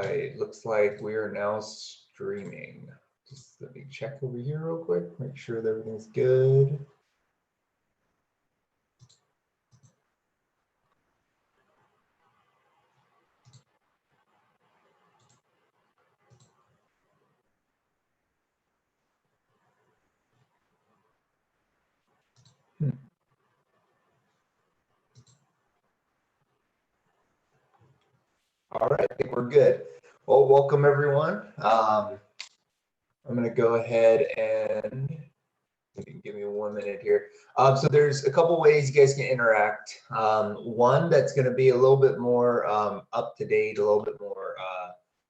right, looks like we are now streaming. Just let me check over here real quick, make sure that everything's good. All right, I think we're good. Well, welcome everyone. I'm going to go ahead and give me 1 minute here. So there's a couple ways you guys can interact. One that's going to be a little bit more up to date, a little bit more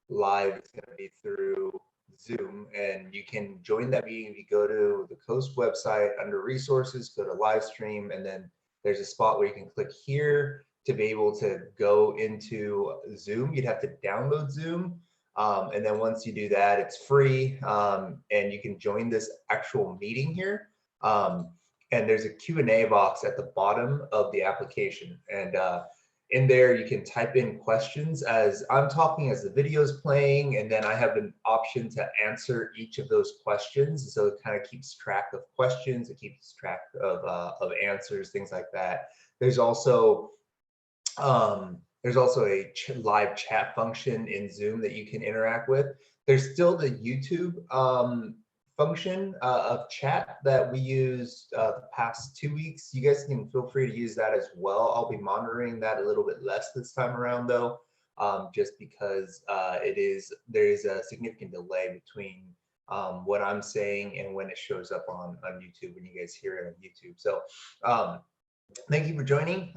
live. It's going to be through Zoom, and you can join that meeting if you go to the Coast website under resources, go to live stream, and then there's a spot where you can click here to be able to go into Zoom. You'd have to download Zoom. And then once you do that, it's free, and you can join this actual meeting here. And there's a Q&A box at the bottom of the application. And in there, you can type in questions as I'm talking, as the video is playing, and then I have an option to answer each of those questions. So it kind of keeps track of questions, it keeps track of answers, things like that. There's also a live chat function in Zoom that you can interact with. There's still the YouTube function of chat that we used the past 2 weeks. You guys can feel free to use that as well. I'll be monitoring that a little bit less this time around though, just because there is a significant delay between what I'm saying and when it shows up on YouTube, when you guys hear it on YouTube. So thank you for joining.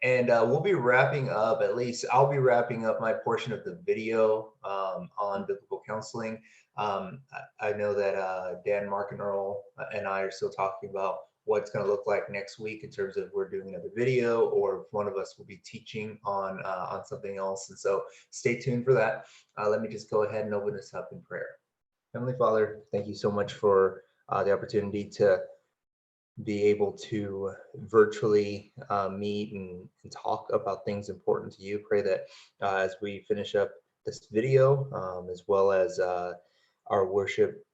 And we'll be wrapping up, at least I'll be wrapping up my portion of the video on biblical counseling. I know that Dan, Mark, and Earl and I are still talking about what it's going to look like next week in terms of we're doing another video, or one of us will be teaching on something else. And so stay tuned for that. Let me just go ahead and open this up in prayer. Heavenly Father, thank you so much for the opportunity to be able to virtually meet and talk about things important to you. Pray that as we finish up this video, as well as our worship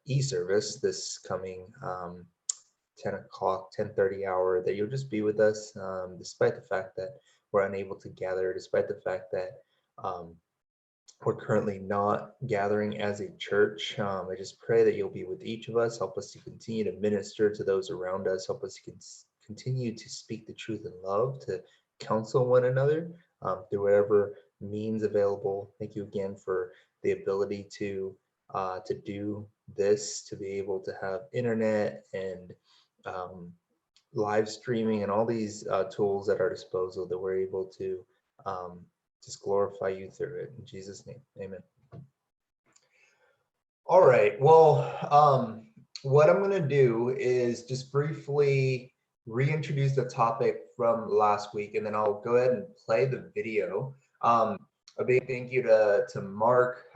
e-service this coming 10 o'clock, 10:30 hour, that you'll just be with us, despite the fact that we're unable to gather, despite the fact that we're currently not gathering as a church. I just pray that you'll be with each of us. Help us to continue to minister to those around us. Help us to continue to speak the truth in love, to counsel one another through whatever means available. Thank you again for the ability to do this, to be able to have internet and live streaming and all these tools at our disposal, that we're able to just glorify you through it. In Jesus' name, amen. All right, well, what I'm gonna do is just briefly reintroduce the topic from last week, and then I'll go ahead and play the video. A big thank you to Mark.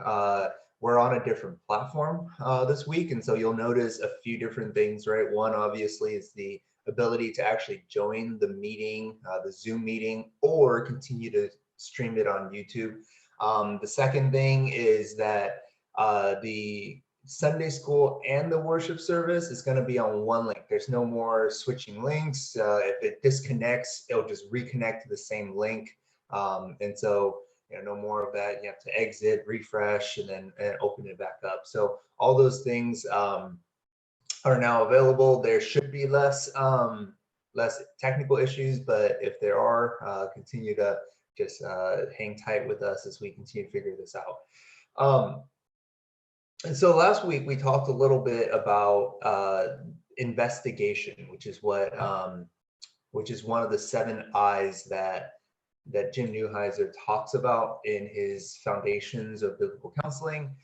We're on a different platform this week, and so you'll notice a few different things, right? One, obviously, is the ability to actually join the meeting, the Zoom meeting, or continue to stream it on YouTube. The second thing is that the Sunday school and the worship service is going to be on one link. There's no more switching links. If it disconnects, it'll just reconnect to the same link. And so, no more of that. You have to exit, refresh, and then open it back up. So all those things are now available. There should be less technical issues, but if there are, continue to just hang tight with us as we continue to figure this out. And so last week we talked a little bit about investigation, which is one of the 7 I's that Jim Neuheiser talks about in his Foundations of Biblical Counseling.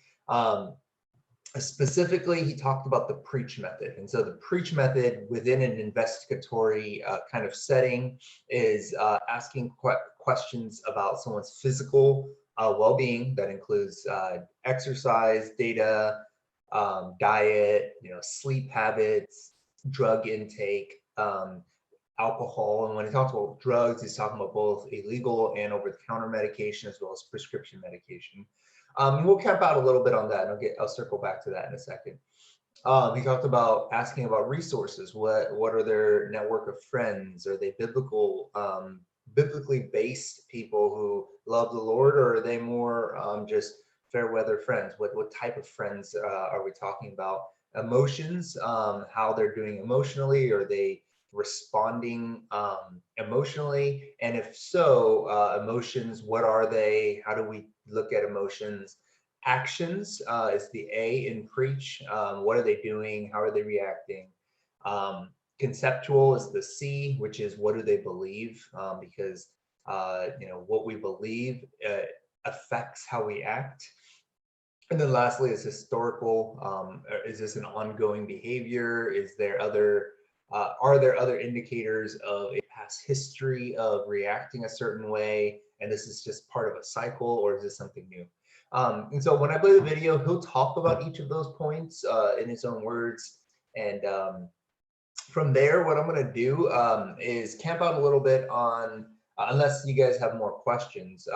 Specifically, he talked about the preach method. And so the preach method within an investigatory kind of setting is asking questions about someone's physical well-being. That includes exercise data, diet, sleep habits, drug intake, alcohol. And when he talks about drugs, he's talking about both illegal and over-the-counter medication as well as prescription medication. We'll camp out a little bit on that, and I'll circle back to that in a second. He talked about asking about resources. What are their network of friends? Are they biblically based people who love the Lord, or are they more just fair weather friends? What type of friends are we talking about? Emotions, how they're doing emotionally. Are they responding emotionally? And if so, emotions, what are they? How do we look at emotions? Actions is the A in preach. What are they doing? How are they reacting? Conceptual is the C, which is what do they believe? Because what we believe affects how we act. And then lastly is historical. Is this an ongoing behavior? Are there other indicators of a past history of reacting a certain way, and this is just part of a cycle, or is this something new? And so when I play the video, he'll talk about each of those points in his own words. And from there, what I'm going to do is camp out a little bit on, unless you guys have more questions,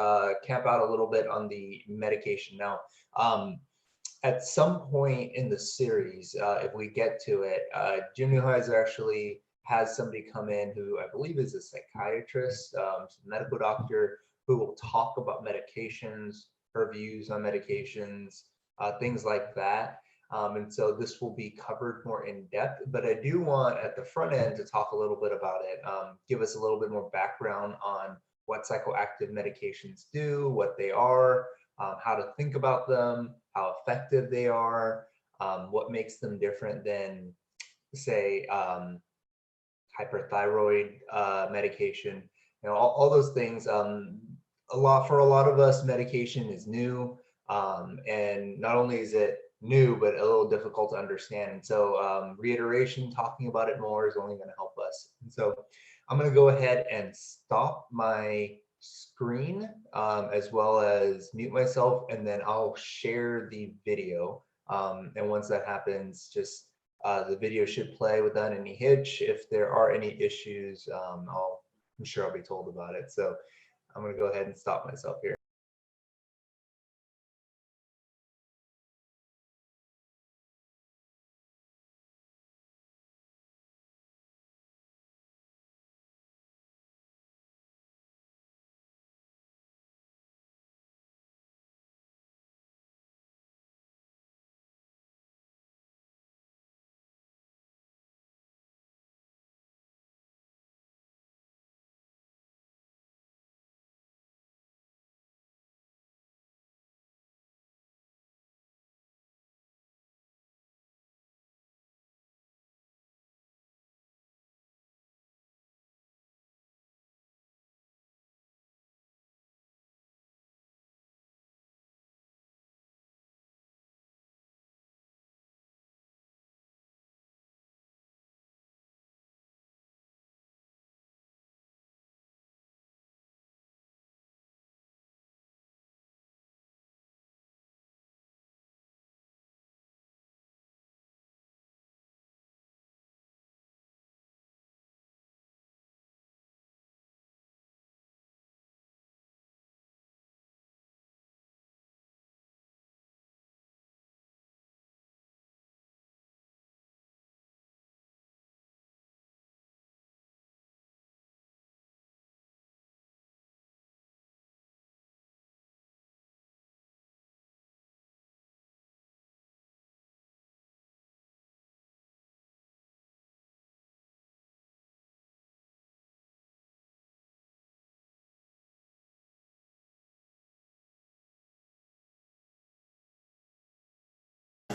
camp out a little bit on the medication. Now, at some point in the series, if we get to it, Jim Neuheiser actually has somebody come in who I believe is a psychiatrist, medical doctor, who will talk about medications, her views on medications, things like that. And so this will be covered more in depth, but I do want at the front end to talk a little bit about it, give us a little bit more background on what psychoactive medications do, what they are, how to think about them, how effective they are, what makes them different than, say, hyperthyroid medication, all those things. For a lot of us, medication is new, and not only is it new, but a little difficult to understand. And so reiteration, talking about it more is only going to help us. And so I'm going to go ahead and stop my screen as well as mute myself, and then I'll share the video. And once that happens, just the video should play without any hitch. If there are any issues, I'm sure I'll be told about it. So I'm going to go ahead and stop myself here.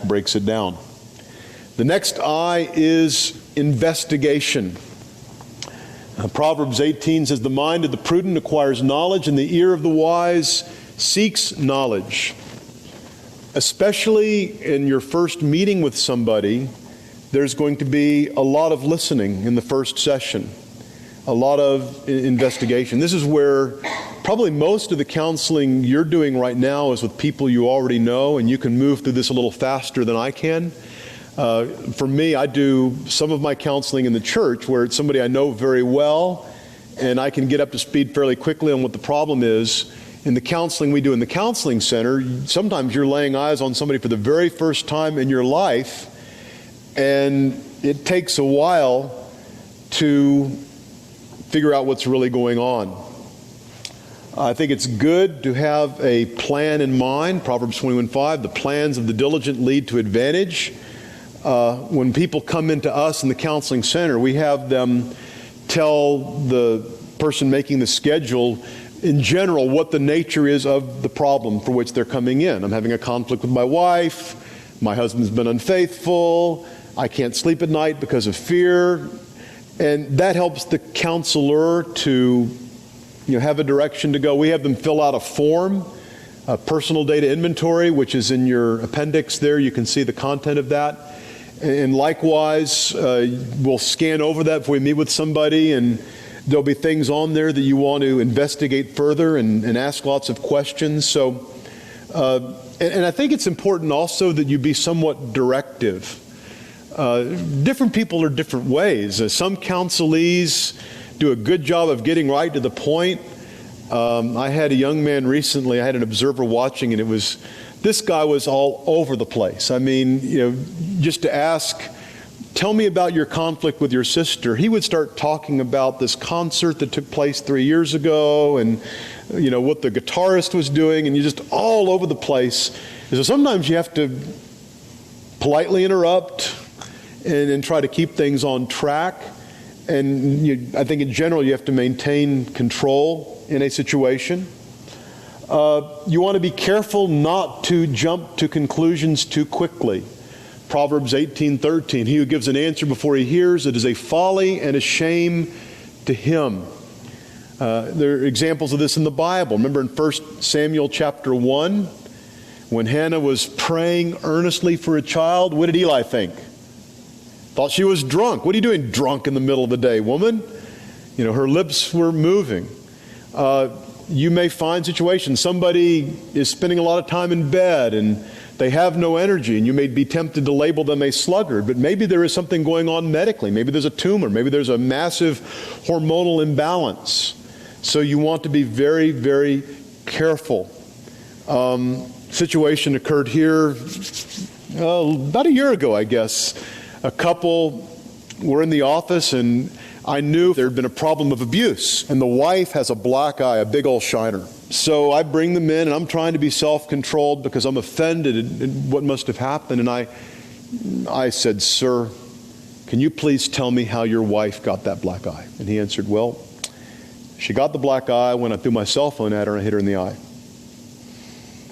Breaks it down. The next I is investigation. Proverbs 18 says, the mind of the prudent acquires knowledge, and the ear of the wise seeks knowledge. Especially in your first meeting with somebody, there's going to be a lot of listening in the first session, a lot of investigation. This is where probably most of the counseling you're doing right now is with people you already know, and you can move through this a little faster than I can. For me, I do some of my counseling in the church where it's somebody I know very well, and I can get up to speed fairly quickly on what the problem is. In the counseling we do in the counseling center, sometimes you're laying eyes on somebody for the very first time in your life, and it takes a while to figure out what's really going on. I think it's good to have a plan in mind. Proverbs 21:5, the plans of the diligent lead to advantage. When people come into us in the counseling center, we have them tell the person making the schedule in general what the nature is of the problem for which they're coming in. I'm having a conflict with my wife, my husband's been unfaithful, I can't sleep at night because of fear, and that helps the counselor to have a direction to go. We have them fill out a form, a personal data inventory, which is in your appendix there. You can see the content of that. And likewise, we'll scan over that before we meet with somebody, and there'll be things on there that you want to investigate further and ask lots of questions. So, and I think it's important also that you be somewhat directive. Different people are different ways. Some counselees do a good job of getting right to the point. I had a young man recently, I had an observer watching, and this guy was all over the place. I mean, just to ask, tell me about your conflict with your sister, he would start talking about this concert that took place 3 years ago and, what the guitarist was doing, and you're just all over the place. And so sometimes you have to politely interrupt and try to keep things on track. And I think in general you have to maintain control in a situation. You want to be careful not to jump to conclusions too quickly. Proverbs 18:13, he who gives an answer before he hears, it is a folly and a shame to him. There are examples of this in the Bible. Remember in 1 Samuel chapter 1, when Hannah was praying earnestly for a child, what did Eli think? Thought she was drunk. What are you doing drunk in the middle of the day, woman? Her lips were moving. You may find situations, somebody is spending a lot of time in bed and they have no energy, and you may be tempted to label them a sluggard, but maybe there is something going on medically. Maybe there's a tumor. Maybe there's a massive hormonal imbalance. So you want to be very, very careful. Situation occurred here about a year ago, I guess. A couple were in the office, and I knew there had been a problem of abuse, and the wife has a black eye, a big old shiner. So I bring them in, and I'm trying to be self-controlled because I'm offended at what must have happened. And I said, "Sir, can you please tell me how your wife got that black eye?" And he answered, "Well, she got the black eye when I threw my cell phone at her and I hit her in the eye."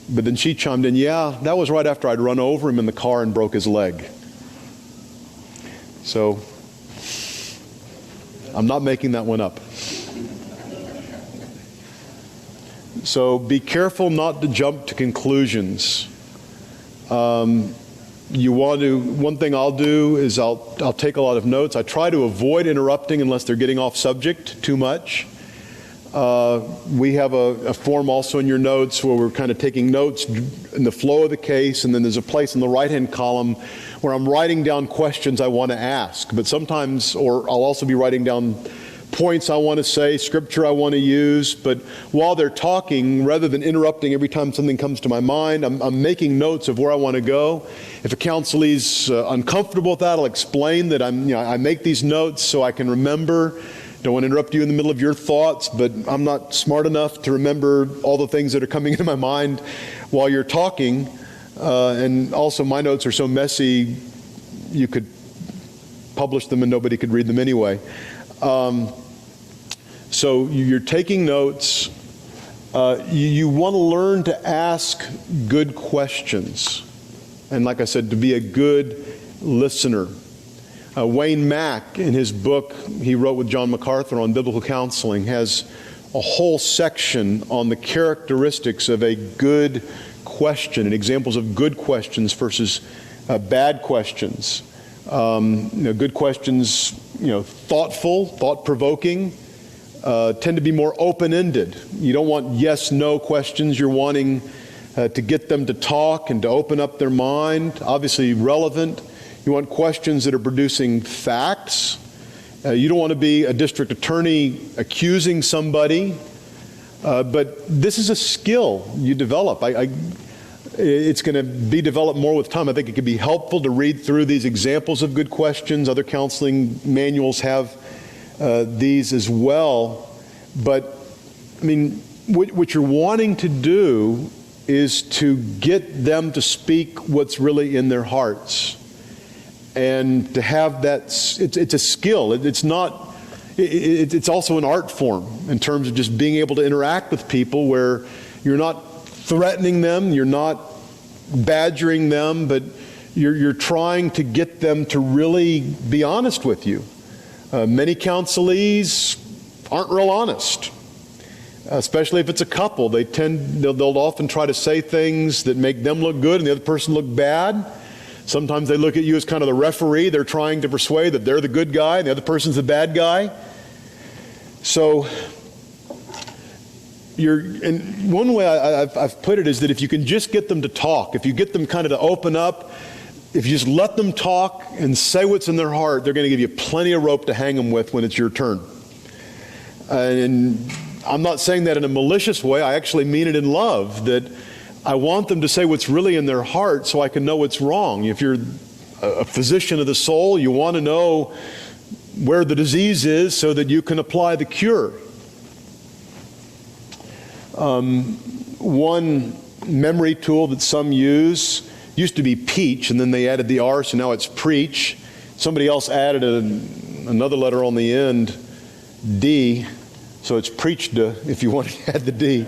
But then she chimed in, "Yeah, that was right after I'd run over him in the car and broke his leg." So I'm not making that one up. So be careful not to jump to conclusions. One thing I'll do is I'll take a lot of notes. I try to avoid interrupting unless they're getting off subject too much. We have a form also in your notes where we're kind of taking notes in the flow of the case, and then there's a place in the right-hand column where I'm writing down questions I want to ask. But sometimes, or I'll also be writing down points I want to say, scripture I want to use. But while they're talking, rather than interrupting every time something comes to my mind, I'm making notes of where I want to go. If a counselee's uncomfortable with that, I'll explain that I make these notes so I can remember. Don't want to interrupt you in the middle of your thoughts, but I'm not smart enough to remember all the things that are coming into my mind while you're talking. And also my notes are so messy, you could publish them and nobody could read them anyway. So you're taking notes. You want to learn to ask good questions. And like I said, to be a good listener. Wayne Mack, in his book he wrote with John MacArthur on biblical counseling, has a whole section on the characteristics of a good question and examples of good questions versus bad questions. Good questions, thoughtful, thought-provoking, tend to be more open-ended. You don't want yes-no questions. You're wanting to get them to talk and to open up their mind, obviously relevant. You want questions that are producing facts. You don't want to be a district attorney accusing somebody. But this is a skill you develop. It's going to be developed more with time. I think it could be helpful to read through these examples of good questions. Other counseling manuals have these as well. But, I mean, what you're wanting to do is to get them to speak what's really in their hearts. And to have that, it's a skill. It's not, it's also an art form in terms of just being able to interact with people where you're not threatening them, you're not badgering them, but you're trying to get them to really be honest with you. Many counselees aren't real honest, especially if it's a couple. They'll often try to say things that make them look good and the other person look bad. Sometimes they look at you as kind of the referee. They're trying to persuade that they're the good guy and the other person's the bad guy. So, and one way I've put it is that if you can just get them to talk, if you get them kind of to open up, if you just let them talk and say what's in their heart, they're going to give you plenty of rope to hang them with when it's your turn. And I'm not saying that in a malicious way. I actually mean it in love, that I want them to say what's really in their heart so I can know what's wrong. If you're a physician of the soul, you want to know where the disease is so that you can apply the cure. One memory tool that some use used to be peach, and then they added the R, so now it's preach. Somebody else added another letter on the end, D, so it's preached if you want to add the D.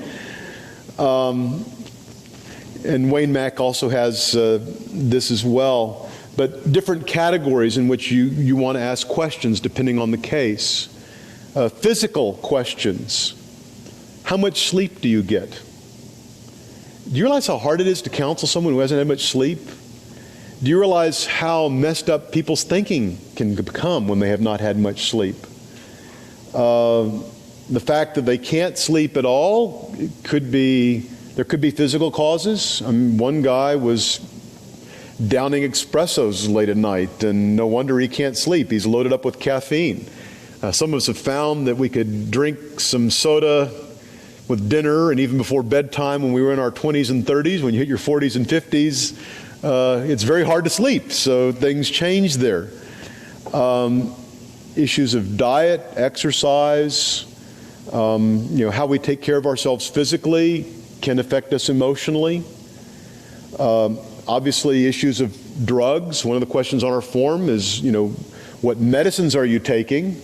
And Wayne Mack also has this as well. But different categories in which you want to ask questions depending on the case. Physical questions. How much sleep do you get? Do you realize how hard it is to counsel someone who hasn't had much sleep? Do you realize how messed up people's thinking can become when they have not had much sleep? The fact that they can't sleep at all, there could be physical causes. One guy was downing espressos late at night, and no wonder he can't sleep. He's loaded up with caffeine. Some of us have found that we could drink some soda with dinner and even before bedtime when we were in our 20s and 30s. When you hit your 40s and 50s, it's very hard to sleep, so things change there. Issues of diet, exercise, how we take care of ourselves physically can affect us emotionally. Obviously, issues of drugs. One of the questions on our form is, what medicines are you taking?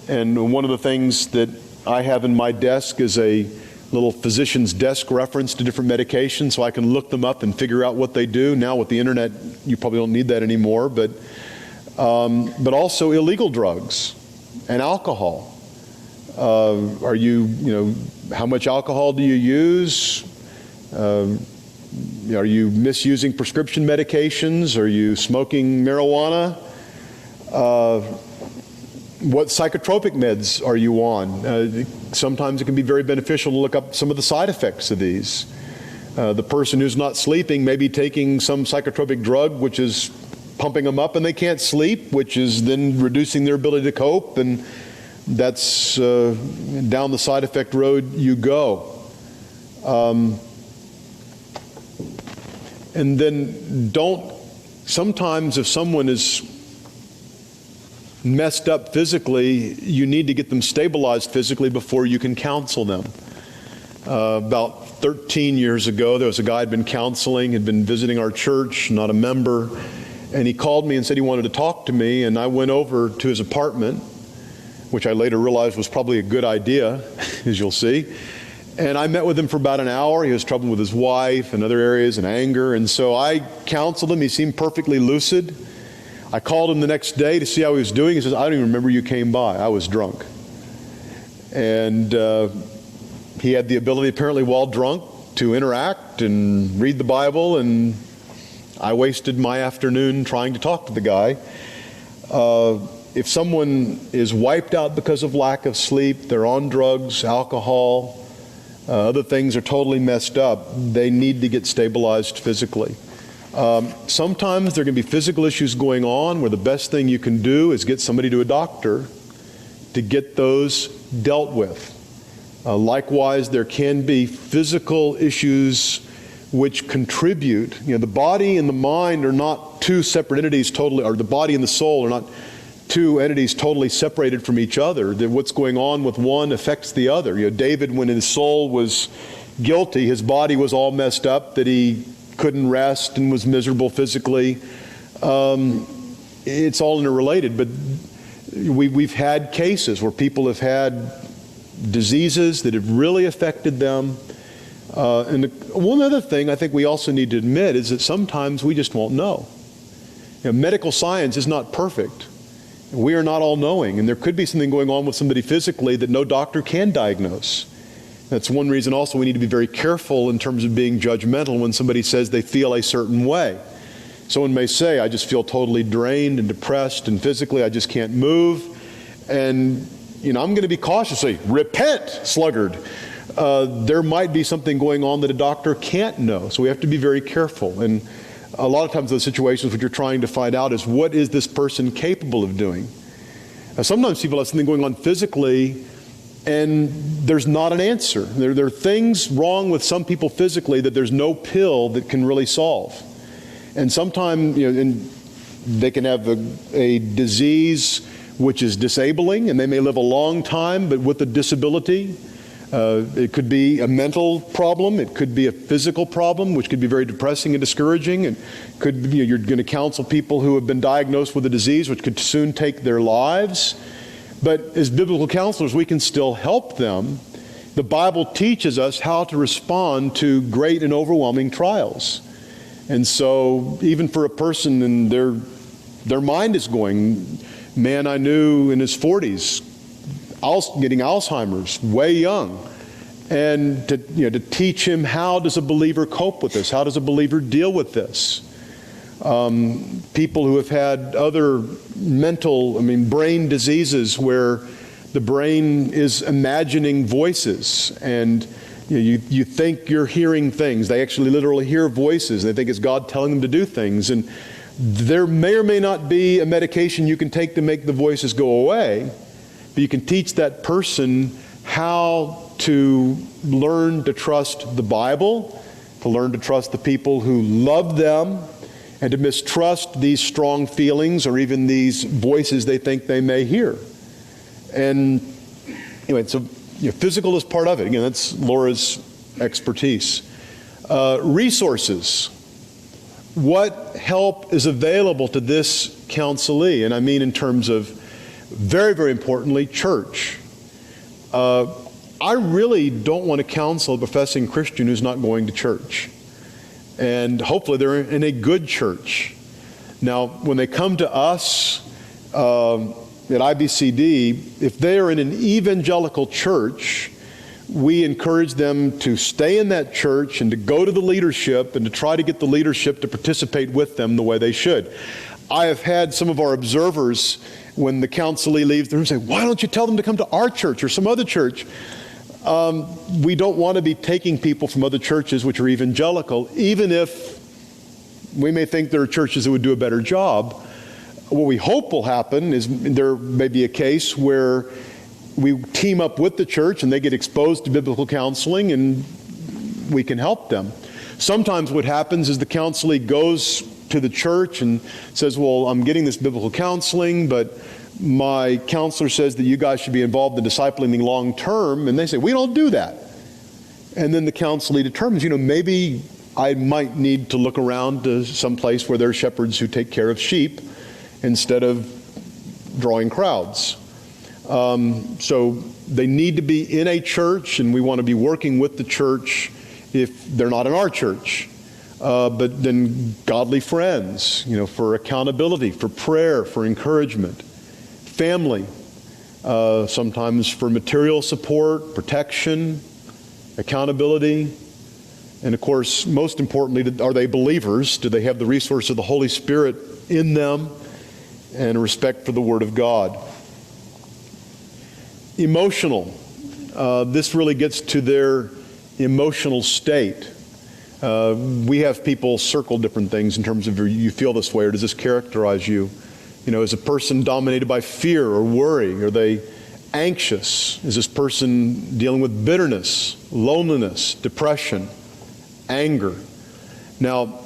And one of the things that I have in my desk is a little physician's desk reference to different medications, so I can look them up and figure out what they do. Now with the internet, you probably don't need that anymore, but also illegal drugs and alcohol. How much alcohol do you use? Are you misusing prescription medications? Are you smoking marijuana? What psychotropic meds are you on? Sometimes it can be very beneficial to look up some of the side effects of these. The person who's not sleeping may be taking some psychotropic drug which is pumping them up and they can't sleep, which is then reducing their ability to cope, and that's down the side effect road you go. And then sometimes if someone is messed up physically, you need to get them stabilized physically before you can counsel them. About 13 years ago, there was a guy I'd been counseling, had been visiting our church, not a member, and he called me and said he wanted to talk to me, and I went over to his apartment, which I later realized was probably a good idea, as you'll see. And I met with him for about an hour. He was troubled with his wife and other areas and anger. And so I counseled him. He seemed perfectly lucid. I called him the next day to see how he was doing. He says, I don't even remember you came by. I was drunk. And he had the ability, apparently while drunk, to interact and read the Bible. And I wasted my afternoon trying to talk to the guy. If someone is wiped out because of lack of sleep, they're on drugs, alcohol, other things are totally messed up, they need to get stabilized physically. Sometimes there can be physical issues going on where the best thing you can do is get somebody to a doctor to get those dealt with. Likewise, there can be physical issues which contribute. The body and the mind are not two separate entities totally, or the body and the soul are not two entities totally separated from each other. That what's going on with one affects the other. David, when his soul was guilty, his body was all messed up, that he couldn't rest and was miserable physically. It's all interrelated, but we've had cases where people have had diseases that have really affected them. And one other thing I think we also need to admit is that sometimes we just won't know. Medical science is not perfect. We are not all-knowing, and there could be something going on with somebody physically that no doctor can diagnose. That's one reason also we need to be very careful in terms of being judgmental when somebody says they feel a certain way. Someone may say, I just feel totally drained and depressed, and physically I just can't move. And, I'm going to be cautious, say, repent, sluggard. There might be something going on that a doctor can't know, so we have to be very careful. And a lot of times those situations what you're trying to find out is, what is this person capable of doing? Sometimes people have something going on physically and there's not an answer. There are things wrong with some people physically that there's no pill that can really solve. And sometimes they can have a disease which is disabling, and they may live a long time, but with a disability. It could be a mental problem. It could be a physical problem, which could be very depressing and discouraging. And could be, you're going to counsel people who have been diagnosed with a disease which could soon take their lives. But as biblical counselors, we can still help them. The Bible teaches us how to respond to great and overwhelming trials. And so even for a person and their mind is going, man I knew in his 40s, getting Alzheimer's way young, and to teach him, how does a believer cope with this? How does a believer deal with this? People who have had other brain diseases where the brain is imagining voices, and you think you're hearing things. They actually literally hear voices. They think it's God telling them to do things. And there may or may not be a medication you can take to make the voices go away, but you can teach that person how to learn to trust the Bible, to learn to trust the people who love them, and to mistrust these strong feelings or even these voices they think they may hear. And anyway, so physical is part of it. Again, that's Laura's expertise. Resources. What help is available to this counselee? And I mean in terms of, very, very importantly, church. I really don't want to counsel a professing Christian who's not going to church. And hopefully they're in a good church. Now, when they come to us at IBCD, if they are in an evangelical church, we encourage them to stay in that church and to go to the leadership and to try to get the leadership to participate with them the way they should. I have had some of our observers, when the counselee leaves the room, say, why don't you tell them to come to our church or some other church? We don't want to be taking people from other churches which are evangelical, even if we may think there are churches that would do a better job. What we hope will happen is there may be a case where we team up with the church and they get exposed to biblical counseling and we can help them. Sometimes what happens is the counselee goes to the church and says, well, I'm getting this biblical counseling, but my counselor says that you guys should be involved in discipling me long term. And they say, we don't do that. And then the counselee determines, maybe I might need to look around to some place where there are shepherds who take care of sheep instead of drawing crowds. So they need to be in a church, and we want to be working with the church if they're not in our church. But then godly friends, for accountability, for prayer, for encouragement. Family, sometimes for material support, protection, accountability. And of course, most importantly, are they believers? Do they have the resource of the Holy Spirit in them and a respect for the Word of God? Emotional. This really gets to their emotional state. We have people circle different things in terms of you feel this way, or does this characterize you? You know, is a person dominated by fear or worry? Are they anxious? Is this person dealing with bitterness, loneliness, depression, anger? Now,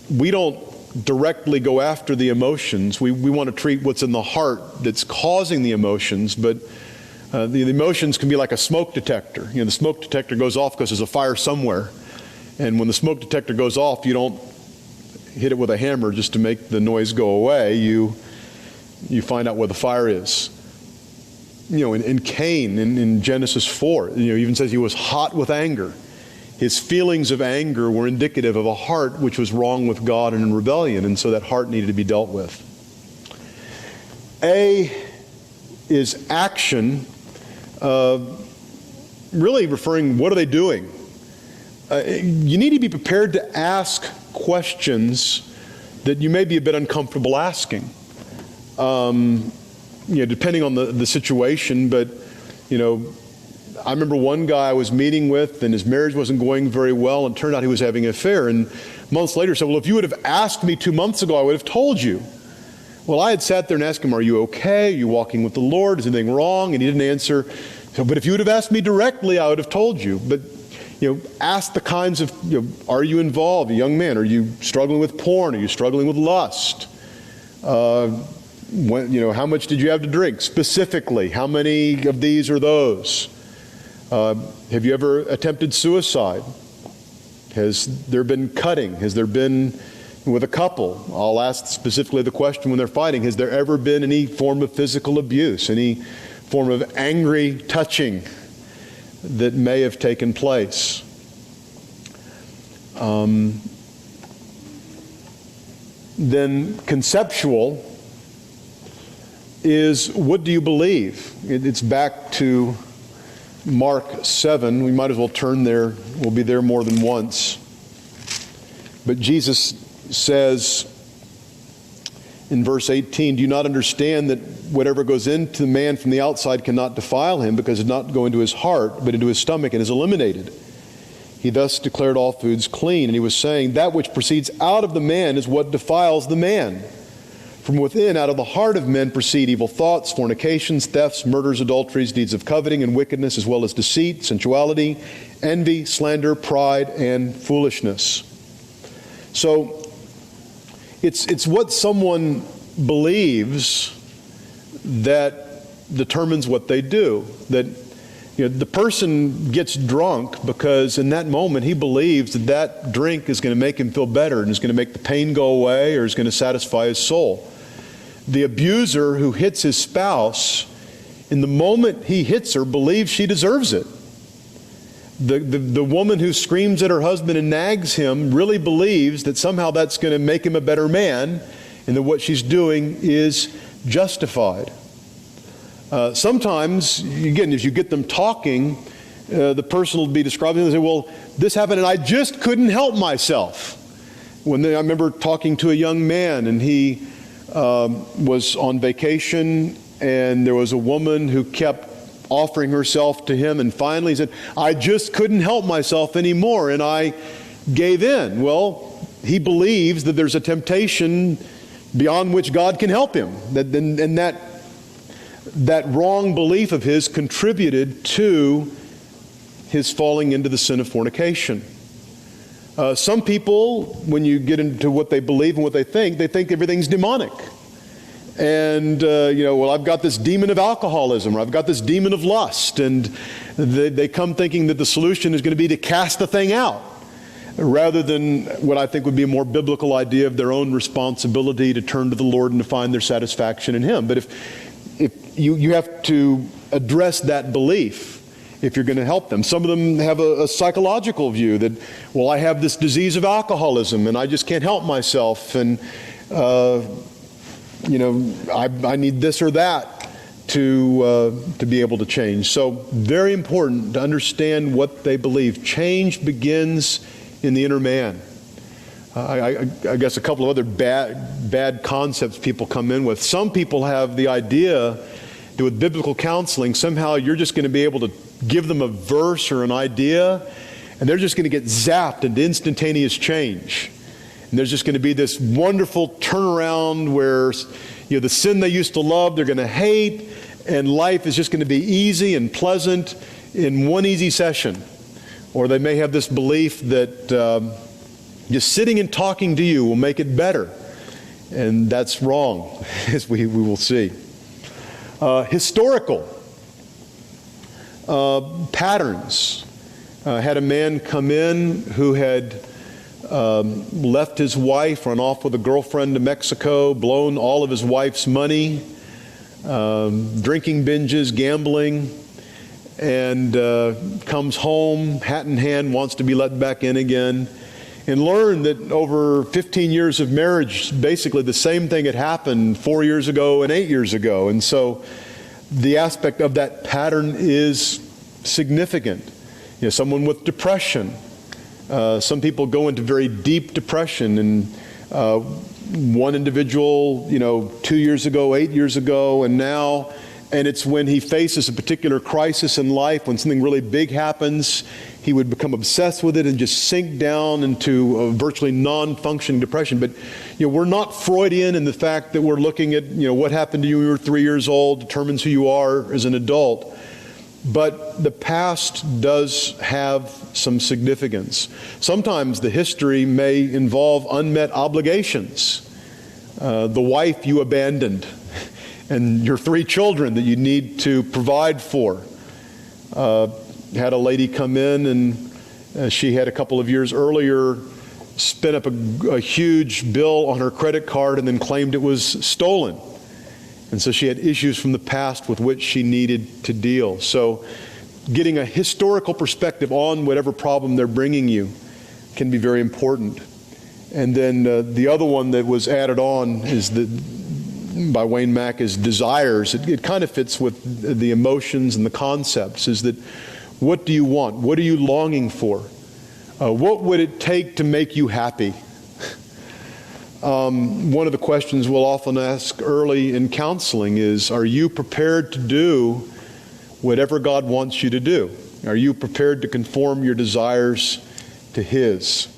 we don't directly go after the emotions. We want to treat what's in the heart that's causing the emotions, but the emotions can be like a smoke detector. You know, the smoke detector goes off because there's a fire somewhere. And when the smoke detector goes off, you don't hit it with a hammer just to make the noise go away. You find out where the fire is. You know, in Cain, in Genesis 4, even says he was hot with anger. His feelings of anger were indicative of a heart which was wrong with God and in rebellion, and so that heart needed to be dealt with. A is action, really referring, what are they doing? You need to be prepared to ask questions that you may be a bit uncomfortable asking. Depending on the situation, but, I remember one guy I was meeting with, and his marriage wasn't going very well, and it turned out he was having an affair. And months later said, well, if you would have asked me 2 months ago, I would have told you. Well, I had sat there and asked him, are you okay? Are you walking with the Lord? Is anything wrong? And he didn't answer. So, but if you would have asked me directly, I would have told you. But, ask the kinds of, are you involved, a young man? Are you struggling with porn? Are you struggling with lust? How much did you have to drink? Specifically, how many of these or those? Have you ever attempted suicide? Has there been cutting? Has there been, with a couple, I'll ask specifically the question when they're fighting, has there ever been any form of physical abuse, any form of angry touching that may have taken place? Then conceptual is, what do you believe? It's back to Mark 7. We might as well turn there. We'll be there more than once. But Jesus says in verse 18, do you not understand that whatever goes into the man from the outside cannot defile him, because it does not go into his heart, but into his stomach and is eliminated? He thus declared all foods clean. And he was saying, that which proceeds out of the man is what defiles the man. From within, out of the heart of men proceed evil thoughts, fornications, thefts, murders, adulteries, deeds of coveting and wickedness, as well as deceit, sensuality, envy, slander, pride, and foolishness. So it's what someone believes that determines what they do. That the person gets drunk because in that moment he believes that drink is going to make him feel better and is going to make the pain go away or is going to satisfy his soul. The abuser who hits his spouse, in the moment he hits her, believes she deserves it. The woman who screams at her husband and nags him really believes that somehow that's going to make him a better man, and that what she's doing is justified. Sometimes, again, as you get them talking, the person will be describing and say, well, this happened and I just couldn't help myself. I remember talking to a young man, and he was on vacation, and there was a woman who kept offering herself to him, and finally he said, I just couldn't help myself anymore, and I gave in. Well, he believes that there's a temptation beyond which God can help him, and that wrong belief of his contributed to his falling into the sin of fornication. Some people, when you get into what they believe and what they think everything's demonic. And, well, I've got this demon of alcoholism, or I've got this demon of lust, and they come thinking that the solution is going to be to cast the thing out, rather than what I think would be a more biblical idea of their own responsibility to turn to the Lord and to find their satisfaction in Him. But if you have to address that belief if you're going to help them. Some of them have a psychological view that, well, I have this disease of alcoholism and I just can't help myself, and I need this or that to be able to change. So very important to understand what they believe. Change begins in the inner man. I guess a couple of other bad concepts people come in with. Some people have the idea that with biblical counseling, somehow you're just going to be able to give them a verse or an idea, and they're just going to get zapped into instantaneous change. And there's just going to be this wonderful turnaround where, you know, the sin they used to love, they're going to hate, and life is just going to be easy and pleasant in one easy session. Or they may have this belief that just sitting and talking to you will make it better. And that's wrong, as we will see. Historical patterns. Had a man come in who had left his wife, run off with a girlfriend to Mexico, blown all of his wife's money, drinking binges, gambling, and comes home, hat in hand, wants to be let back in again, and learned that over 15 years of marriage, basically the same thing had happened 4 years ago and 8 years ago. And so the aspect of that pattern is significant. You know, someone with depression. Some people go into very deep depression, and one individual, 2 years ago, 8 years ago, and now, and it's when he faces a particular crisis in life, when something really big happens, he would become obsessed with it and just sink down into a virtually non-functioning depression. But we're not Freudian in the fact that we're looking at what happened to you when you were 3 years old determines who you are as an adult. But the past does have some significance. Sometimes the history may involve unmet obligations. The wife you abandoned, and your 3 children that you need to provide for. Had a lady come in, and she had a couple of years earlier spent up a huge bill on her credit card and then claimed it was stolen. And so she had issues from the past with which she needed to deal. So getting a historical perspective on whatever problem they're bringing you can be very important. And then the other one that was added on is by Wayne Mack is desires. It kind of fits with the emotions and the concepts, is that what do you want? What are you longing for? What would it take to make you happy? One of the questions we'll often ask early in counseling is, are you prepared to do whatever God wants you to do? Are you prepared to conform your desires to His?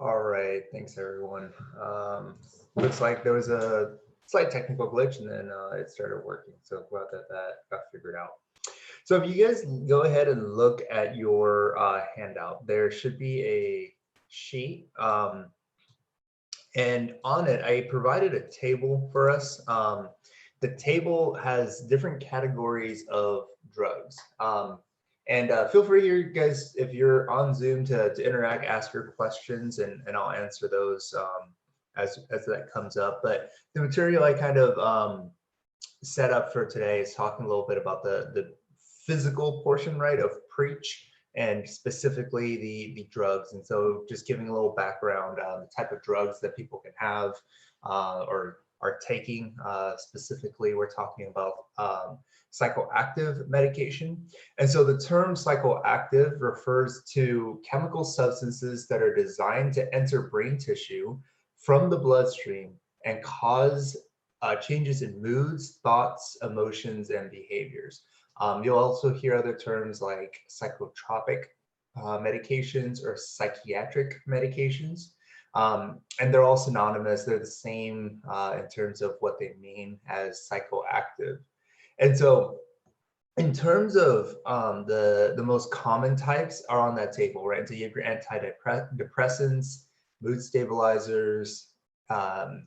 All right, thanks everyone. Looks like there was a slight technical glitch, and then it started working. So glad that got figured out. So if you guys go ahead and look at your handout, there should be a sheet, and on it I provided a table for us. The table has different categories of drugs. And feel free here, guys, if you're on Zoom to interact, ask your questions, and I'll answer those as that comes up. But the material I kind of set up for today is talking a little bit about the physical portion, right, of Preach, and specifically the drugs. And so just giving a little background on the type of drugs that people can have or are taking. Specifically, we're talking about psychoactive medication. And so the term psychoactive refers to chemical substances that are designed to enter brain tissue from the bloodstream and cause changes in moods, thoughts, emotions, and behaviors. You'll also hear other terms like psychotropic medications or psychiatric medications. And they're all synonymous. They're the same in terms of what they mean as psychoactive. And so in terms of the most common types are on that table, right? So you have your antidepressants, mood stabilizers, other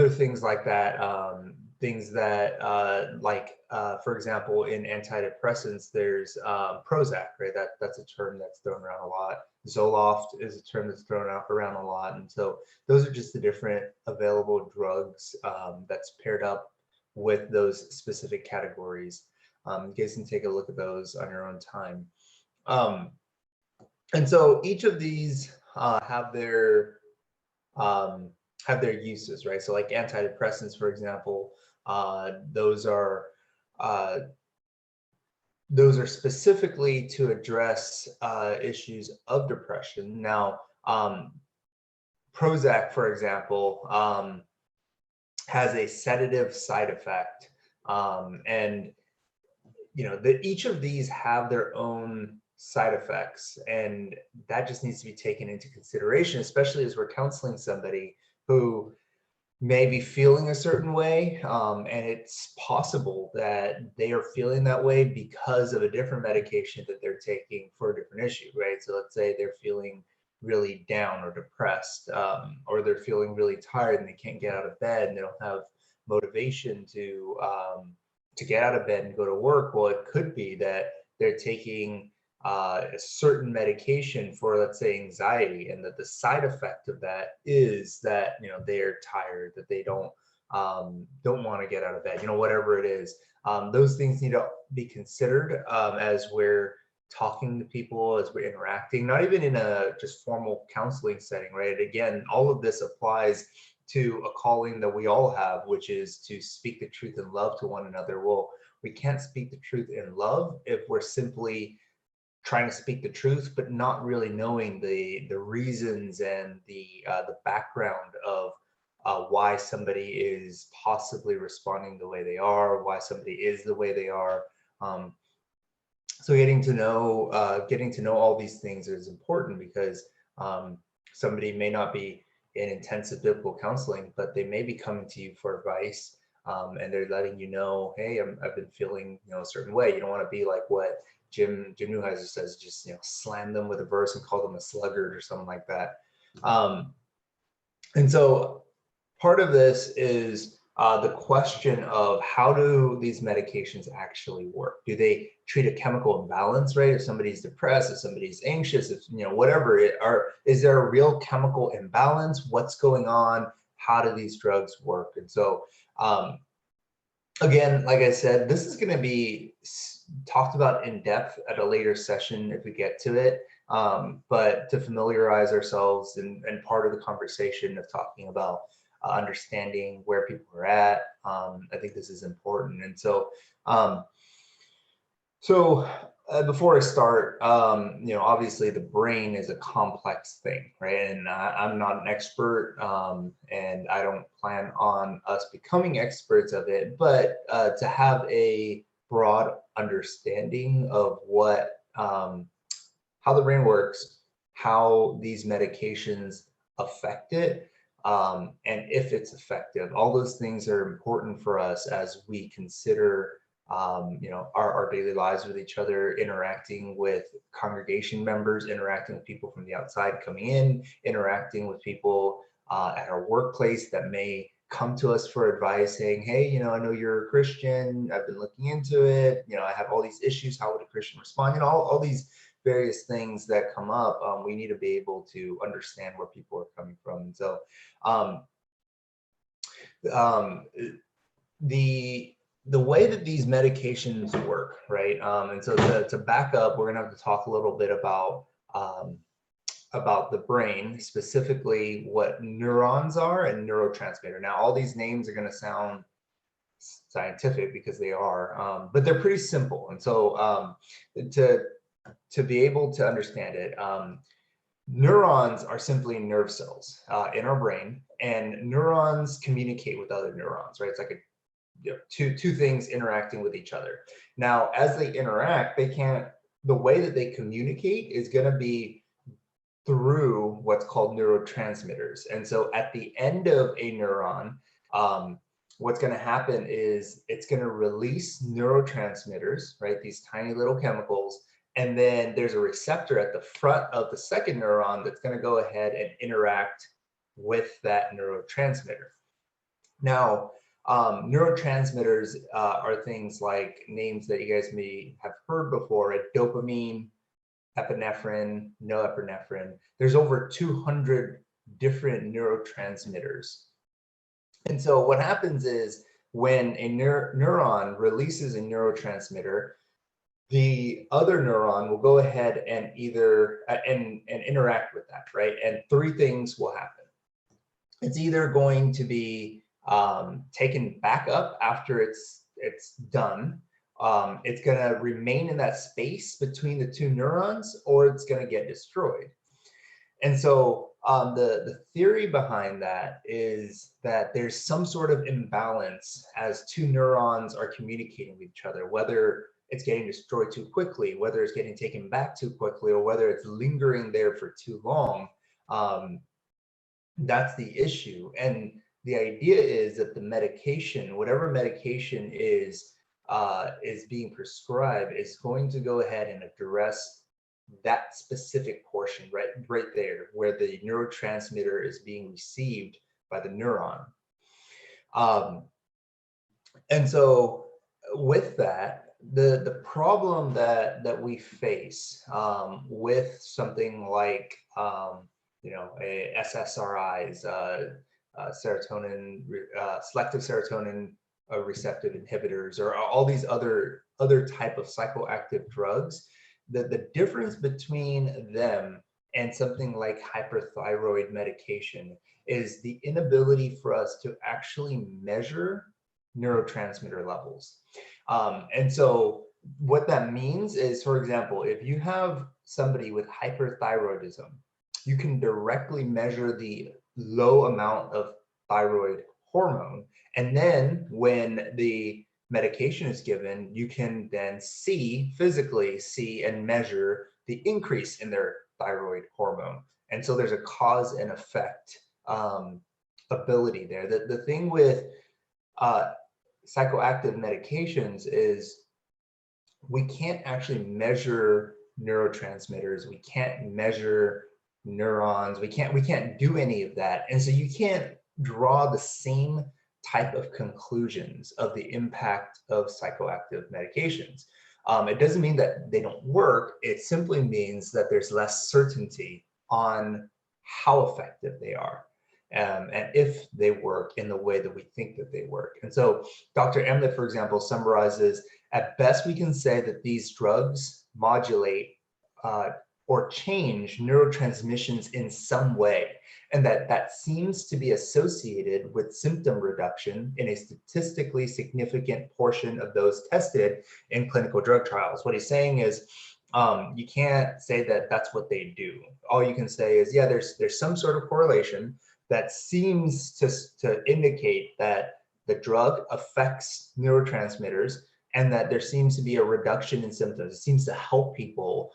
things like that. Things that for example, in antidepressants, there's Prozac, right? That's a term that's thrown around a lot. Zoloft is a term that's thrown around a lot. And so those are just the different available drugs that's paired up with those specific categories. You guys can take a look at those on your own time. And so each of these um, have their uses, right? So like antidepressants, for example, those are uh, those are specifically to address issues of depression. Now, Prozac, for example, has a sedative side effect, and each of these have their own side effects, and that just needs to be taken into consideration, especially as we're counseling somebody who may be feeling a certain way, and it's possible that they are feeling that way because of a different medication that they're taking for a different issue, right? So let's say they're feeling really down or depressed, or they're feeling really tired and they can't get out of bed and they don't have motivation to get out of bed and go to work. Well, it could be that they're taking a certain medication for, let's say, anxiety, and that the side effect of that is that they're tired, that they don't want to get out of bed, whatever it is. Those things need to be considered as we're talking to people, as we're interacting, not even in a just formal counseling setting, right? Again, all of this applies to a calling that we all have, which is to speak the truth in love to one another. Well, we can't speak the truth in love if we're simply trying to speak the truth, but not really knowing the reasons and the background of why somebody is possibly responding the way they are, why somebody is the way they are. So getting to know all these things is important, because somebody may not be in intensive biblical counseling, but they may be coming to you for advice, and they're letting you know, hey, I've been feeling a certain way. You don't want to be like what Jim Newheiser says, just slam them with a verse and call them a sluggard or something like that. And so part of this is the question of, how do these medications actually work? Do they treat a chemical imbalance, right? If somebody's depressed, if somebody's anxious, if whatever is there a real chemical imbalance? What's going on? How do these drugs work? And so again, like I said, this is going to be talked about in depth at a later session if we get to it. But to familiarize ourselves and part of the conversation of talking about understanding where people are at, I think this is important. And so, before I start, obviously the brain is a complex thing, right? And I'm not an expert, and I don't plan on us becoming experts of it, but to have a broad understanding of how the brain works, how these medications affect it, and if it's effective. All those things are important for us as we consider our daily lives with each other, interacting with congregation members, interacting with people from the outside coming in, interacting with people at our workplace that may come to us for advice, saying, hey, I know you're a Christian, I've been looking into it, I have all these issues, how would a Christian respond? All these various things that come up, we need to be able to understand where people are coming from. And so the way that these medications work, right? And so to back up, we're gonna have to talk a little bit about the brain, specifically what neurons are and neurotransmitter. Now, all these names are gonna sound scientific because they are, but they're pretty simple. And so to be able to understand it, neurons are simply nerve cells in our brain, and neurons communicate with other neurons, right? It's like two things interacting with each other. Now, as they interact, the way that they communicate is going to be through what's called neurotransmitters. And so at the end of a neuron, what's going to happen is it's going to release neurotransmitters, right? These tiny little chemicals. And then there's a receptor at the front of the second neuron that's going to go ahead and interact with that neurotransmitter. Now, neurotransmitters are things like names that you guys may have heard before: dopamine, epinephrine, norepinephrine. There's over 200 different neurotransmitters. And so what happens is when a neuron releases a neurotransmitter, the other neuron will go ahead and either and interact with that, right? And three things will happen. It's either going to be taken back up after it's done. It's going to remain in that space between the two neurons, or it's going to get destroyed. And so the theory behind that is that there's some sort of imbalance as two neurons are communicating with each other, whether it's getting destroyed too quickly, whether it's getting taken back too quickly, or whether it's lingering there for too long. That's the issue. And the idea is that the medication, whatever medication is being prescribed, is going to go ahead and address that specific portion right there where the neurotransmitter is being received by the neuron. And so with that, the problem that we face with something like SSRIs, serotonin, selective serotonin receptive inhibitors, or all these other type of psychoactive drugs, the difference between them and something like hyperthyroid medication is the inability for us to actually measure neurotransmitter levels. And so what that means is, for example, if you have somebody with hyperthyroidism, you can directly measure the low amount of thyroid hormone. And then when the medication is given, you can then physically see and measure the increase in their thyroid hormone. And so there's a cause and effect ability there. The thing with psychoactive medications is we can't actually measure neurotransmitters. We can't measure neurons. We can't do any of that. And so you can't draw the same type of conclusions of the impact of psychoactive medications. It doesn't mean that they don't work. It simply means that there's less certainty on how effective they are, and if they work in the way that we think that they work. And so Dr. Emlet, for example, summarizes, at best we can say that these drugs modulate or change neurotransmissions in some way, and that seems to be associated with symptom reduction in a statistically significant portion of those tested in clinical drug trials. What he's saying is, you can't say that that's what they do. All you can say is, yeah, there's some sort of correlation that seems to indicate that the drug affects neurotransmitters and that there seems to be a reduction in symptoms. It seems to help people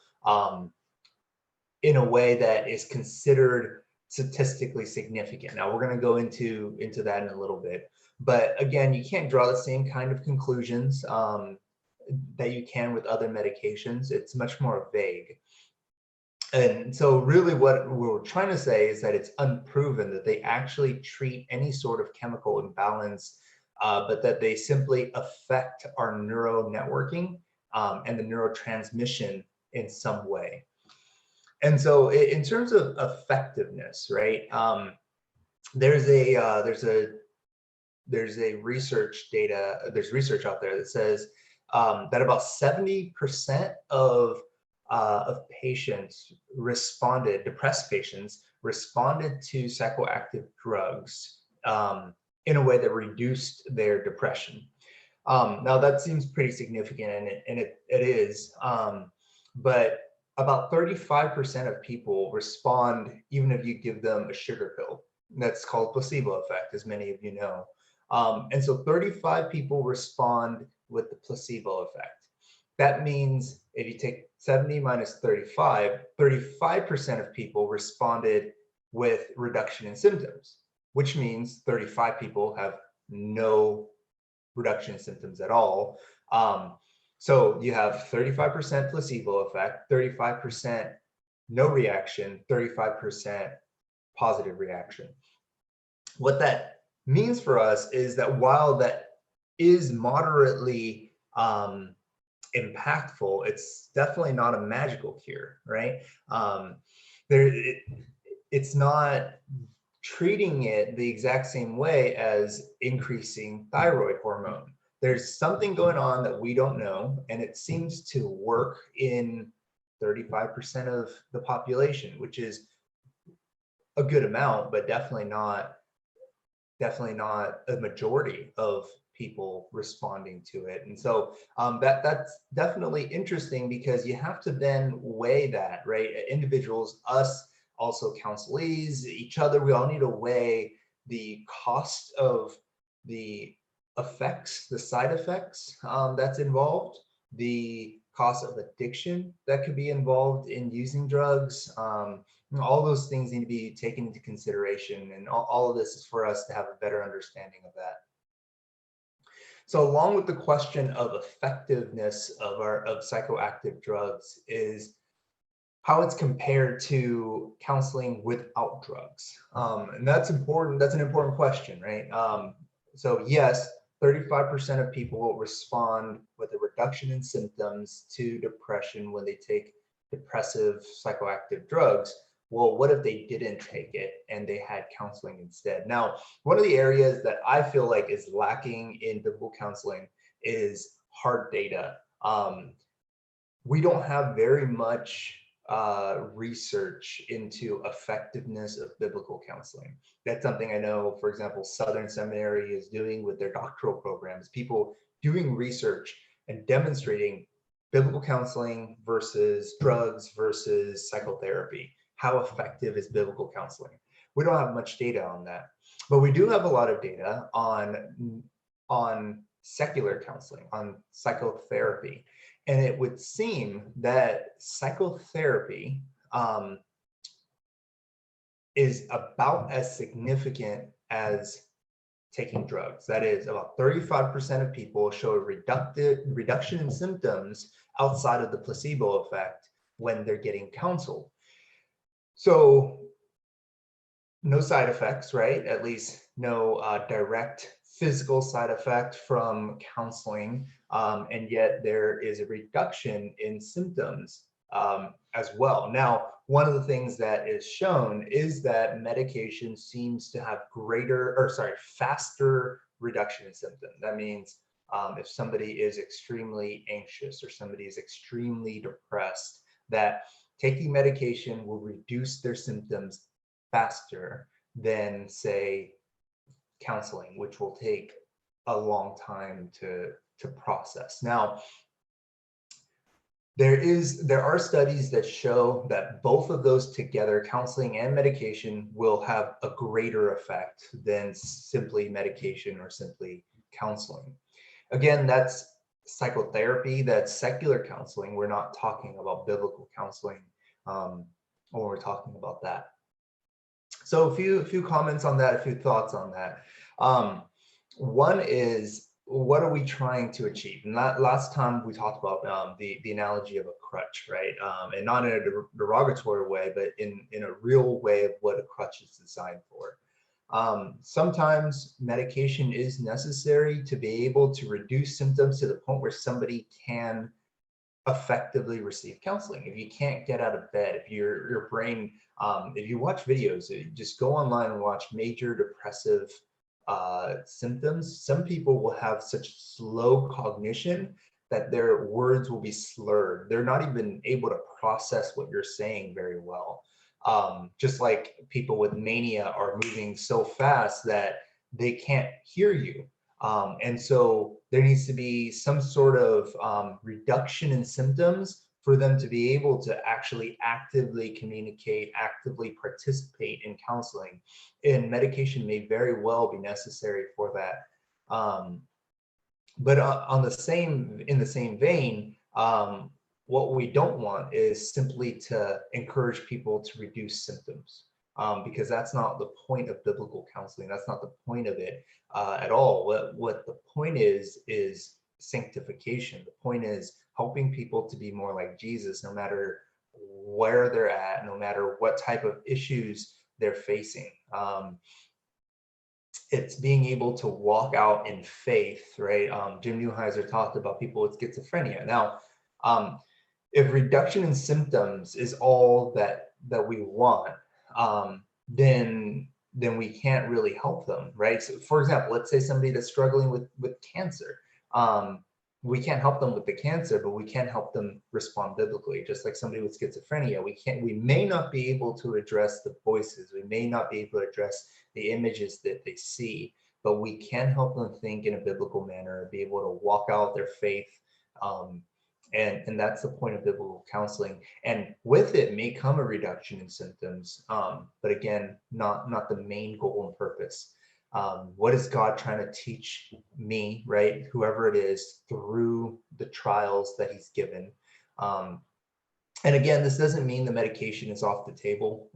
in a way that is considered statistically significant. Now we're going to go into that in a little bit, but again, you can't draw the same kind of conclusions that you can with other medications. It's much more vague. And so really what we're trying to say is that it's unproven that they actually treat any sort of chemical imbalance, but that they simply affect our neural networking and the neurotransmission in some way. And so in terms of effectiveness, right, there's research out there that says that about 70% of patients depressed patients responded to psychoactive drugs in a way that reduced their depression. Now that seems pretty significant, and it is, but about 35% of people respond even if you give them a sugar pill. That's called placebo effect, as many of you know. And so 35 people respond with the placebo effect. That means if you take 70 minus 35, 35% of people responded with reduction in symptoms, which means 35 people have no reduction in symptoms at all. So you have 35% placebo effect, 35% no reaction, 35% positive reaction. What that means for us is that while that is moderately impactful, it's definitely not a magical cure, right? It's not treating it the exact same way as increasing thyroid hormone. there's something going on that we don't know, and it seems to work in 35% of the population, which is a good amount, but definitely not a majority of people responding to it. And so that's definitely interesting, because you have to then weigh that, right? Individuals, us, also counselees, each other, we all need to weigh the cost of the effects, the side effects that's involved, the cost of addiction that could be involved in using drugs. All those things need to be taken into consideration, and all of this is for us to have a better understanding of that. So along with the question of effectiveness of psychoactive drugs is how it's compared to counseling without drugs. And that's important. That's an important question, right? So yes, 35% of people respond with a reduction in symptoms to depression when they take depressive psychoactive drugs. Well, what if they didn't take it and they had counseling instead? Now, one of the areas that I feel like is lacking in biblical counseling is hard data. We don't have very much research into effectiveness of biblical counseling. That's something I know, for example, Southern Seminary is doing with their doctoral programs, people doing research and demonstrating biblical counseling versus drugs versus psychotherapy. How effective is biblical counseling? We don't have much data on that, but we do have a lot of data on secular counseling, on psychotherapy. And it would seem that psychotherapy is about as significant as taking drugs. That is, about 35% of people show a reduction in symptoms outside of the placebo effect when they're getting counseled. So no side effects, right? At least no direct physical side effect from counseling, and yet there is a reduction in symptoms as well. Now, one of the things that is shown is that medication seems to have faster reduction in symptoms. That means if somebody is extremely anxious or somebody is extremely depressed, that taking medication will reduce their symptoms faster than, say, counseling, which will take a long time to process. Now, there are studies that show that both of those together, counseling and medication, will have a greater effect than simply medication or simply counseling. Again, that's psychotherapy, that's secular counseling. We're not talking about biblical counseling when we're talking about that. So a few comments on that, a few thoughts on that. One is, what are we trying to achieve? And last time we talked about the analogy of a crutch, right? And not in a derogatory way, but in a real way of what a crutch is designed for. Sometimes medication is necessary to be able to reduce symptoms to the point where somebody can effectively receive counseling. If you can't get out of bed, if your brain, if you watch videos, just go online and watch major depressive symptoms. Some people will have such slow cognition that their words will be slurred. They're not even able to process what you're saying very well. Just like people with mania are moving so fast that they can't hear you. And so there needs to be some sort of reduction in symptoms for them to be able to actually actively communicate, actively participate in counseling. And medication may very well be necessary for that. But in the same vein, what we don't want is simply to encourage people to reduce symptoms, because that's not the point of biblical counseling. That's not the point of it at all. What the point is sanctification. The point is helping people to be more like Jesus, no matter where they're at, no matter what type of issues they're facing. It's being able to walk out in faith, right? Jim Newheiser talked about people with schizophrenia. Now, if reduction in symptoms is all that we want, then we can't really help them, right? So, for example, let's say somebody that's struggling with cancer. We can't help them with the cancer, but we can help them respond biblically. Just like somebody with schizophrenia, we may not be able to address the voices, we may not be able to address the images that they see, but we can help them think in a biblical manner, be able to walk out their faith. And that's the point of biblical counseling. And with it may come a reduction in symptoms, but again, not the main goal and purpose. What is God trying to teach me, right? Whoever it is, through the trials that he's given. And again, this doesn't mean the medication is off the table.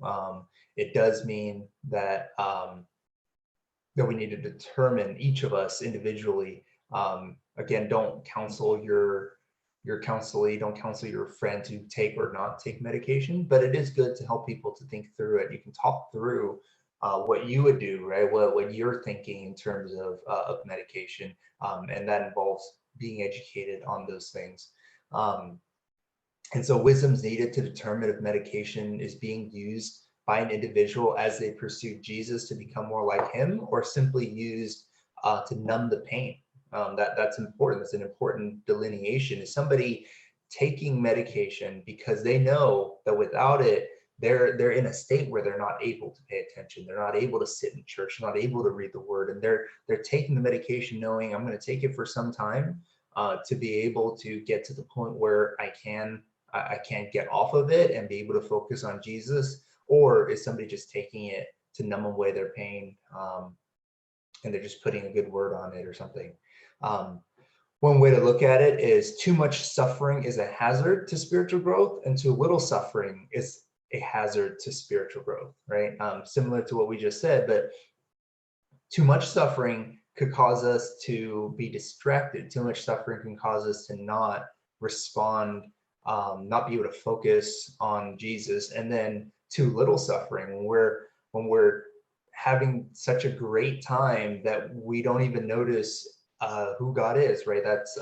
It does mean that that we need to determine, each of us individually. Again, don't counsel your counselee, don't counsel your friend to take or not take medication, but it is good to help people to think through it. You can talk through what you would do, right? What you're thinking in terms of medication, and that involves being educated on those things. And so wisdom's needed to determine if medication is being used by an individual as they pursue Jesus to become more like him, or simply used to numb the pain. That's important. That's an important delineation. Is somebody taking medication because they know that without it, they're in a state where they're not able to pay attention, they're not able to sit in church, not able to read the word, and they're taking the medication knowing I'm going to take it for some time to be able to get to the point where I can get off of it and be able to focus on Jesus? Or is somebody just taking it to numb away their pain, and they're just putting a good word on it or something? One way to look at it is too much suffering is a hazard to spiritual growth, and too little suffering is a hazard to spiritual growth, right? Similar to what we just said, but too much suffering could cause us to be distracted. Too much suffering can cause us to not respond, not be able to focus on Jesus. And then too little suffering, when we're having such a great time that we don't even notice who God is, right? That's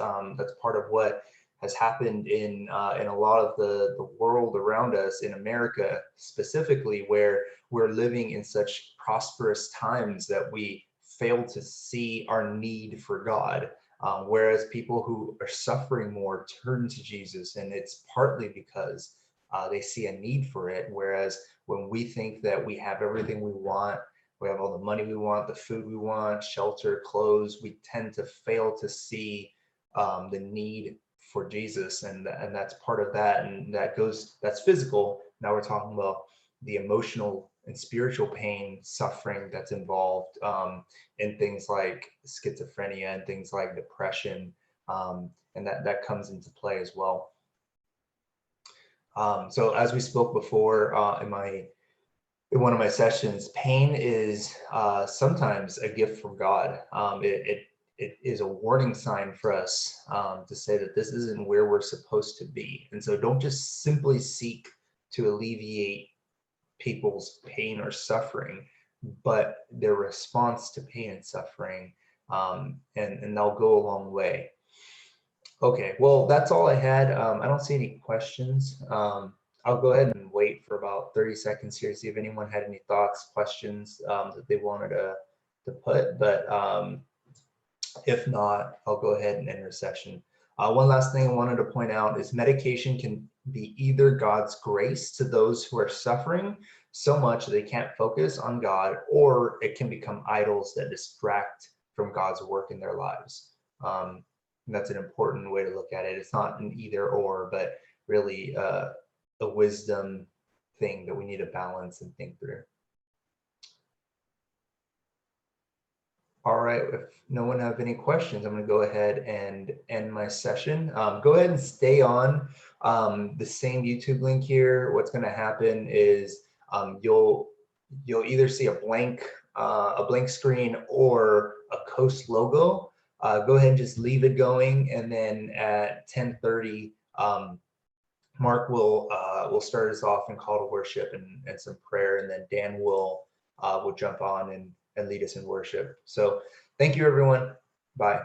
part of what has happened in a lot of the world around us, in America specifically, where we're living in such prosperous times that we fail to see our need for God. Whereas people who are suffering more turn to Jesus, and it's partly because they see a need for it. Whereas when we think that we have everything we want, we have all the money we want, the food we want, shelter, clothes, we tend to fail to see the need for Jesus, and that's part of that, and that's physical. Now we're talking about the emotional and spiritual pain, suffering that's involved in things like schizophrenia and things like depression, and that comes into play as well. So as we spoke before in one of my sessions, pain is sometimes a gift from God. It is a warning sign for us to say that this isn't where we're supposed to be. And so don't just simply seek to alleviate people's pain or suffering, but their response to pain and suffering, and they'll go a long way. Okay, well, that's all I had. I don't see any questions. I'll go ahead and wait for about 30 seconds here to see if anyone had any thoughts, questions that they wanted to put, but if not, I'll go ahead and end our session. One last thing I wanted to point out is medication can be either God's grace to those who are suffering so much that they can't focus on God, or it can become idols that distract from God's work in their lives. And that's an important way to look at it. It's not an either or, but really a wisdom thing that we need to balance and think through. All right, if no one have any questions, I'm going to go ahead and end my session. Go ahead and stay on the same YouTube link here. What's going to happen is you'll either see a blank screen or a Coast logo. Go ahead and just leave it going, and then at 10:30, Mark will start us off in call to worship and some prayer, and then Dan will jump on and lead us in worship. So thank you, everyone. Bye.